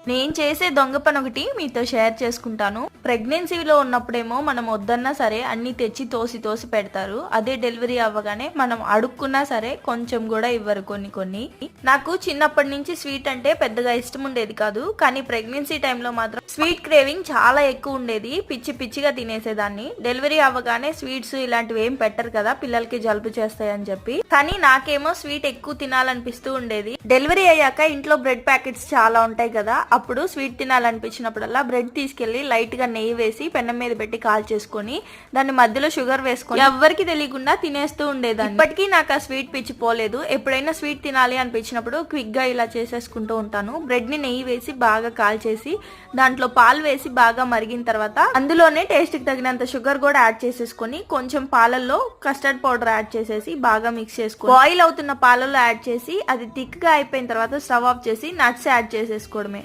నేను చేసే దొంగ పని ఒకటి మీతో షేర్ చేసుకుంటాను. ప్రెగ్నెన్సీలో ఉన్నప్పుడేమో మనం వద్దన్నా సరే అన్ని తెచ్చి తోసి పెడతారు. అదే డెలివరీ అవ్వగానే మనం అడుక్కున్నా సరే కొంచెం కూడా ఇవ్వరు కొన్ని. నాకు చిన్నప్పటి నుంచి స్వీట్ అంటే పెద్దగా ఇష్టం ఉండేది కాదు, కానీ ప్రెగ్నెన్సీ టైంలో మాత్రం స్వీట్ క్రేవింగ్ చాలా ఎక్కువ ఉండేది. పిచ్చిగా తినేసేదాన్ని. డెలివరీ అవ్వగానే స్వీట్స్ ఇలాంటివి ఏం పెట్టరు కదా, పిల్లలకి జలుబు చేస్తాయని చెప్పి. కానీ నాకేమో స్వీట్ ఎక్కువ తినాలనిపిస్తూ ఉండేది. డెలివరీ అయ్యాక ఇంట్లో బ్రెడ్ ప్యాకెట్స్ చాలా ఉంటాయి కదా, అప్పుడు స్వీట్ తినాలనిపించినప్పుడల్లా బ్రెడ్ తీసుకెళ్లి లైట్ గా నెయ్యి వేసి పెనం మీద పెట్టి కాల్ చేసుకొని దాని మధ్యలో షుగర్ వేసుకొని ఎవ్వరికి తెలియకుండా తినేస్తూ ఉండేదాన్ని. ఇప్పటికీ నాకు ఆ స్వీట్ పిచ్చి పోలేదు. ఎప్పుడైనా స్వీట్ తినాలి అనిపించినప్పుడు క్విక్ గా ఇలా చేసేసుకుంటూ ఉంటాను. బ్రెడ్ ని నెయ్యి వేసి బాగా కాల్ చేసి దాంట్లో పాలు వేసి బాగా మరిగిన తర్వాత అందులోనే టేస్ట్ కి తగినంత షుగర్ కూడా యాడ్ చేసేసుకొని కొంచెం పాలల్లో కస్టర్డ్ పౌడర్ యాడ్ చేసేసి బాగా మిక్స్ చేసుకొని బాయిల్ అవుతున్న పాలల్లో యాడ్ చేసి అది థిక్ గా అయిపోయిన తర్వాత స్టవ్ ఆఫ్ చేసి నట్స్ యాడ్ చేసేసుకోవడమే.